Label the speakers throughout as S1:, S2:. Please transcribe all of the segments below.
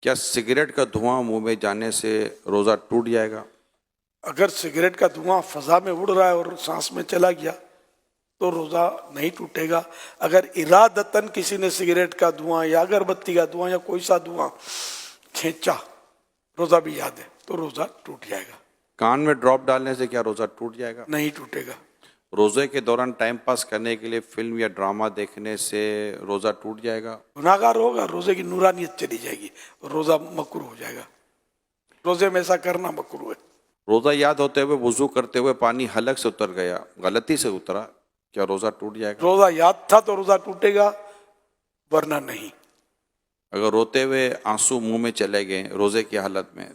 S1: کیا سگریٹ کا دھواں منہ میں جانے سے روزہ ٹوٹ جائے گا؟
S2: اگر سگریٹ کا دھواں فضا میں اڑ رہا ہے اور سانس میں چلا گیا تو روزہ نہیں ٹوٹے گا. اگر ارادتاً کسی نے سگریٹ کا دھواں یا اگربتی کا دھواں یا کوئی سا دھواں کھینچا، روزہ بھی یاد ہے، تو روزہ ٹوٹ جائے گا.
S1: کان میں ڈراپ ڈالنے سے کیا روزہ ٹوٹ جائے گا؟
S2: نہیں ٹوٹے گا.
S1: روزے کے دوران ٹائم پاس کرنے کے لیے فلم یا ڈرامہ دیکھنے سے روزہ ٹوٹ جائے گا؟
S2: گناہگار ہوگا، روزے کی نورانیت چلی جائے گی، روزہ مکروہ ہو جائے گا. روزے میں ایسا کرنا مکروہ ہے.
S1: روزہ یاد ہوتے ہوئے وضو کرتے ہوئے پانی حلق سے اتر گیا، غلطی سے اترا، کیا روزہ ٹوٹ جائے گا؟
S2: روزہ یاد تھا تو روزہ ٹوٹے گا، ورنہ نہیں.
S1: اگر روتے ہوئے آنسو منہ میں چلے گئے روزے کی حالت میں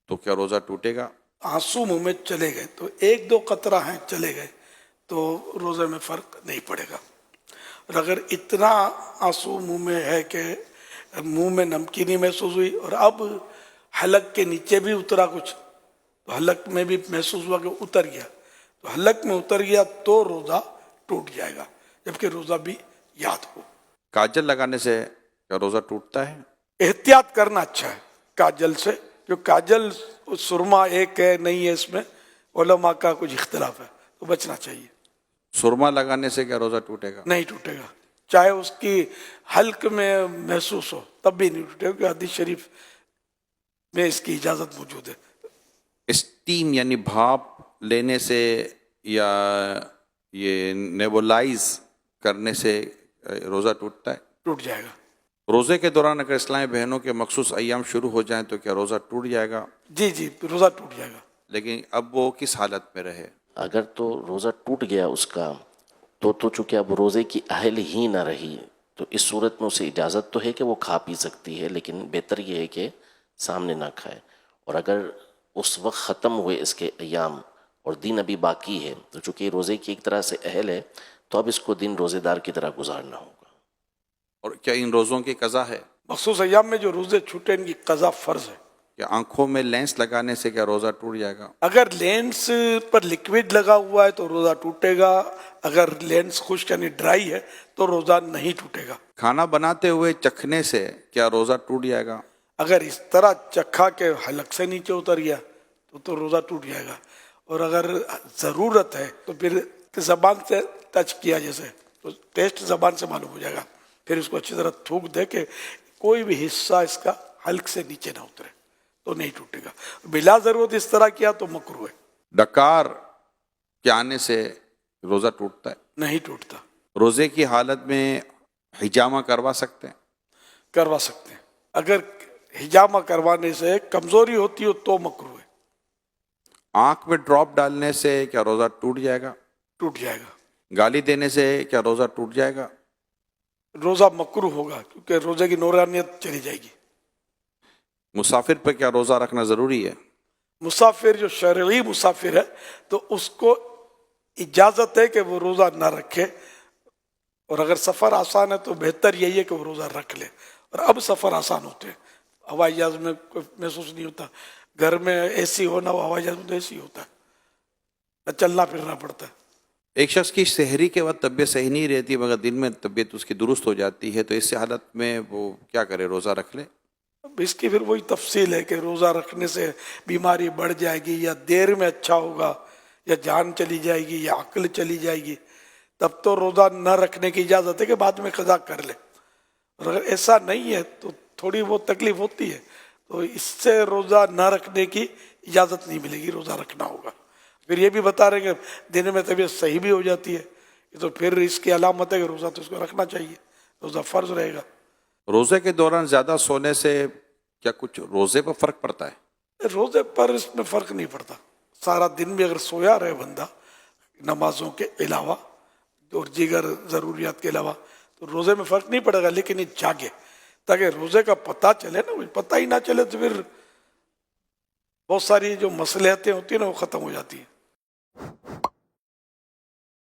S1: تو کیا روزہ ٹوٹے گا؟
S2: آنسو منہ میں چلے گئے تو ایک دو قطرہ ہیں چلے گئے تو روزے میں فرق نہیں پڑے گا. اور اگر اتنا آنسو منہ میں ہے کہ منہ میں نمکینی محسوس ہوئی اور اب حلق کے نیچے بھی اترا کچھ، تو حلق میں بھی محسوس ہوا کہ اتر گیا، تو حلق میں اتر گیا تو روزہ ٹوٹ جائے گا، جبکہ روزہ بھی یاد ہو.
S1: کاجل لگانے سے کیا روزہ ٹوٹتا ہے؟
S2: احتیاط کرنا اچھا ہے کاجل سے، جو کاجل سرما ایک ہے نہیں ہے، اس میں علماء کا کچھ اختلاف ہے، تو بچنا چاہیے.
S1: سرما لگانے سے کیا روزہ ٹوٹے گا؟
S2: نہیں ٹوٹے گا، چاہے اس کی حلق میں محسوس ہو تب بھی نہیں ٹوٹے گا، کیونکہ حدیث شریف میں اس کی اجازت موجود ہے.
S1: اسٹیم یعنی بھاپ لینے سے یا یہ نیبولائز کرنے سے روزہ ٹوٹتا ہے؟
S2: ٹوٹ جائے گا.
S1: روزے کے دوران اگر اسلامی بہنوں کے مخصوص ایام شروع ہو جائیں تو کیا روزہ ٹوٹ جائے گا؟
S2: جی جی، روزہ ٹوٹ جائے گا.
S1: لیکن اب وہ کس حالت میں رہے؟
S3: اگر تو روزہ ٹوٹ گیا اس کا تو چونکہ اب روزے کی اہل ہی نہ رہی، تو اس صورت میں اسے اجازت تو ہے کہ وہ کھا پی سکتی ہے، لیکن بہتر یہ ہے کہ سامنے نہ کھائے. اور اگر اس وقت ختم ہوئے اس کے ایام اور دن ابھی باقی ہے تو چونکہ یہ روزے کی ایک طرح سے اہل ہے تو اب اس کو دن روزے دار کی طرح گزارنا ہوگا.
S1: اور کیا ان روزوں کی قضا ہے؟
S2: مخصوص ایام میں جو روزے چھوٹے ان کی قضا فرض ہے.
S1: کہ آنکھوں میں لینس لگانے سے کیا روزہ ٹوٹ جائے گا؟
S2: اگر لینس پر لکوڈ لگا ہوا ہے تو روزہ ٹوٹے گا، اگر لینس خشک یعنی ڈرائی ہے تو روزہ نہیں ٹوٹے گا.
S1: کھانا بناتے ہوئے چکھنے سے کیا روزہ ٹوٹ جائے گا؟
S2: اگر اس طرح چکھا کے حلق سے نیچے اتر گیا تو روزہ ٹوٹ جائے گا. اور اگر ضرورت ہے تو پھر زبان سے ٹچ کیا جیسے تو ٹیسٹ زبان سے معلوم ہو جائے گا، پھر اس کو اچھی طرح تھوک دے کہ کوئی بھی حصہ اس کا حلق سے نیچے نہ اترے تو نہیں ٹوٹے گا. بلا ضرورت اس طرح کیا تو مکروہ ہے.
S1: ڈکار کے آنے سے روزہ ٹوٹتا ہے؟
S2: نہیں ٹوٹتا.
S1: روزے کی حالت میں حجامہ کروا سکتے ہیں؟
S2: کروا سکتے ہیں. اگر حجامہ کروانے سے کمزوری ہوتی ہو تو مکروہ ہے.
S1: آنکھ میں ڈراپ ڈالنے سے کیا روزہ ٹوٹ جائے گا؟
S2: ٹوٹ جائے گا.
S1: گالی دینے سے کیا روزہ ٹوٹ جائے گا؟
S2: روزہ مکروہ ہوگا کیونکہ روزے کی نورانیت چلی جائے گی.
S1: مسافر پر کیا روزہ رکھنا ضروری ہے؟
S2: مسافر جو شرعی مسافر ہے تو اس کو اجازت ہے کہ وہ روزہ نہ رکھے، اور اگر سفر آسان ہے تو بہتر یہی ہے کہ وہ روزہ رکھ لے. اور اب سفر آسان ہوتے ہیں، ہوائی جہاز میں کوئی محسوس نہیں ہوتا، گھر میں اے سی ہونا ہو، ہوائی جہاز میں تو اے سی ہوتا ہے، نہ چلنا پھرنا پڑتا ہے.
S1: ایک شخص کی سحری کے وقت طبیعت صحیح نہیں رہتی مگر دن میں طبیعت اس کی درست ہو جاتی ہے، تو اس حالت میں وہ کیا کرے؟ روزہ رکھ لے؟
S2: اب اس کی پھر وہی تفصیل ہے کہ روزہ رکھنے سے بیماری بڑھ جائے گی یا دیر میں اچھا ہوگا یا جان چلی جائے گی یا عقل چلی جائے گی، تب تو روزہ نہ رکھنے کی اجازت ہے کہ بعد میں قضا کر لے. اور اگر ایسا نہیں ہے تو تھوڑی بہت تکلیف ہوتی ہے تو اس سے روزہ نہ رکھنے کی اجازت نہیں ملے گی، روزہ رکھنا ہوگا. پھر یہ بھی بتا رہے کہ دن میں طبیعت صحیح بھی ہو جاتی ہے، تو پھر اس کی علامت ہے کہ روزہ تو اس کو رکھنا چاہیے، روزہ فرض رہے گا.
S1: روزے کے دوران زیادہ سونے سے کیا کچھ روزے پر فرق پڑتا ہے؟
S2: روزے پر اس میں فرق نہیں پڑتا. سارا دن بھی اگر سویا رہے بندہ نمازوں کے علاوہ اور دیگر ضروریات کے علاوہ تو روزے میں فرق نہیں پڑے گا، لیکن یہ جاگے تاکہ روزے کا پتہ چلے نا. پتہ ہی نہ چلے تو پھر بہت ساری جو مصلحتیں ہوتی ہیں نا وہ ختم ہو جاتی ہیں.